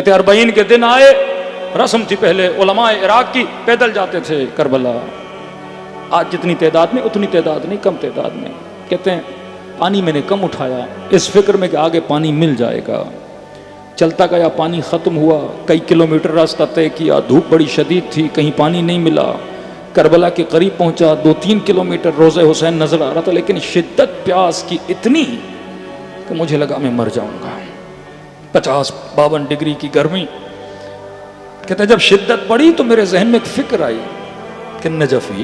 کہتے 40 کے دن آئے، رسم تھی پہلے علماء عراق کی، پیدل جاتے تھے کربلا، آج جتنی تعداد میں اتنی تعداد نہیں، کم تعداد میں. کہتے ہیں پانی میں نے کم اٹھایا اس فکر میں کہ آگے پانی مل جائے گا. چلتا گیا، پانی ختم ہوا، کئی کلومیٹر راستہ طے کیا، دھوپ بڑی شدید تھی، کہیں پانی نہیں ملا. کربلا کے قریب پہنچا، 2-3 کلومیٹر روضہ حسین نظر آ رہا تھا، لیکن شدت پیاس کی اتنی کہ مجھے لگا میں مر جاؤں گا. 50-52 ڈگری کی گرمی. کہتا جب شدت بڑھی تو میرے ذہن میں ایک فکر آئی کہ نجفی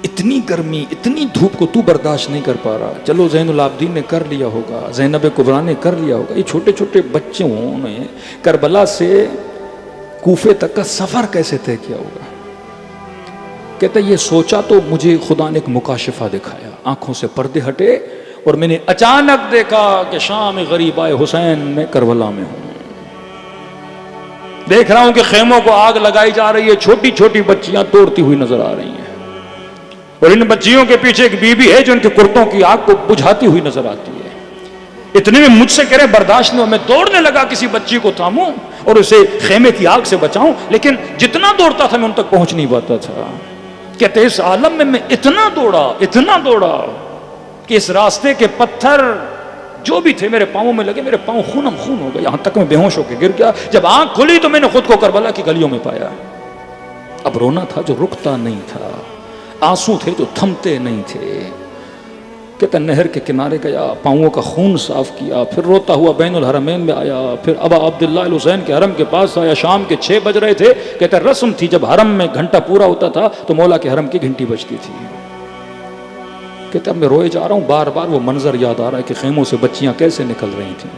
اتنی گرمی اتنی دھوپ کو تو برداشت نہیں کر پا رہا، چلو زین العابدین نے کر لیا ہوگا، زینب کبریٰ نے کر لیا ہوگا، یہ چھوٹے چھوٹے بچوں نے کربلا سے کوفے تک کا سفر کیسے طے کیا ہوگا. کہتا یہ سوچا تو مجھے خدا نے ایک مکاشفہ دکھایا، آنکھوں سے پردے ہٹے اور میں نے اچانک دیکھا کہ شام غریبہ حسین میں کربلا میں ہوں. دیکھ رہا ہوں کہ خیموں کو آگ لگائی جا رہی ہے، چھوٹی چھوٹی بچیاں توڑتی ہوئی نظر آ رہی ہیں، اور ان بچیوں کے پیچھے ایک بی بی ہے جو ان کے کرتوں کی آگ کو بجھاتی ہوئی نظر آتی ہے. اتنے میں مجھ سے کہہ رہے برداشت نہیں ہو، میں دوڑنے لگا کسی بچی کو تھاموں اور اسے خیمے کی آگ سے بچاؤں، لیکن جتنا دوڑتا تھا میں ان تک پہنچ نہیں پاتا تھا. کہتے اس عالم میں اتنا دوڑا کہ اس راستے کے پتھر جو بھی تھے میرے پاؤں میں لگے، میرے پاؤں خونم خون ہو گئے، یہاں تک میں بے ہوش ہو کے گر گیا. جب آنکھ کھلی تو میں نے خود کو کربلا کی گلیوں میں پایا. اب رونا تھا جو رکتا نہیں تھا، آنسو تھے جو تھمتے نہیں تھے. کہتا نہر کے کنارے گیا، پاؤں کا خون صاف کیا، پھر روتا ہوا بین الحرمین میں آیا، پھر ابا عبداللہ الحسین کے حرم کے پاس آیا. شام کے 6 بج رہے تھے. کہتا رسم تھی جب حرم میں گھنٹہ پورا ہوتا تھا تو مولا کے حرم کی گھنٹی بجتی تھی. کہتا میں روئے جا رہا ہوں، بار بار وہ منظر یاد آ رہا ہے کہ خیموں سے بچیاں کیسے نکل رہی تھیں.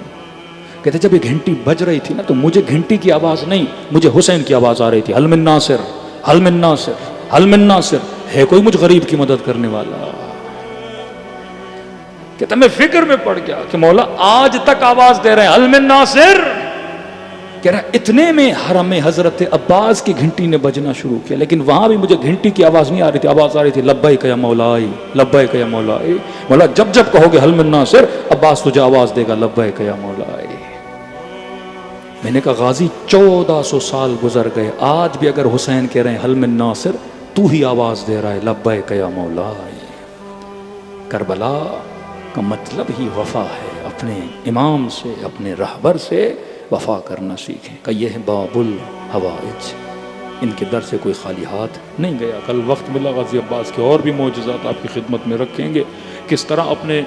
کہتے جب یہ گھنٹی بج رہی تھی نا تو مجھے گھنٹی کی آواز نہیں، مجھے حسین کی آواز آ رہی تھی، حل من ناصر، حل من ناصر، حل من ناصر، ہے کوئی مجھ غریب کی مدد کرنے والا. کہتا میں فکر میں پڑ گیا کہ مولا آج تک آواز دے رہے ہیں حل من ناصر. کہہ رہا اتنے میں حرم حضرت عباس کی گھنٹی نے بجنا شروع کیا، لیکن وہاں بھی مجھے گھنٹی کی آواز نہیں آ رہی تھی، آواز آ رہی تھی لبیک یا مولائی، لبیک یا مولائی. مولا جب جب کہو گے حل من ناصر، عباس تجھے آواز دے گا لبیک یا مولائی. میں نے کہا غازی 1400 سال گزر گئے، آج بھی اگر حسین کہہ رہے ہیں حل من ناصر، تو ہی آواز دے رہا ہے لبیک یا مولائی. کربلا کا مطلب ہی وفا ہے، اپنے امام سے اپنے رہبر سے وفا کرنا سیکھیں. کہ یہ ہے باب الحوائج، ان کے در سے کوئی خالی ہاتھ نہیں گیا. کل وقت ملا غازی عباس کے اور بھی معجزات آپ کی خدمت میں رکھیں گے، کس طرح اپنے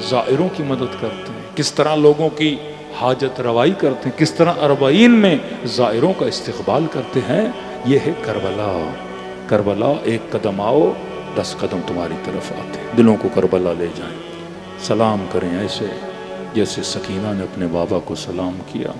زائروں کی مدد کرتے ہیں، کس طرح لوگوں کی حاجت روائی کرتے ہیں، کس طرح 40 میں زائروں کا استقبال کرتے ہیں. یہ ہے کربلا. کربلا 1 قدم آؤ 10 قدم تمہاری طرف آتے ہیں. دلوں کو کربلا لے جائیں، سلام کریں ایسے جیسے سکینہ نے اپنے بابا کو سلام کیا.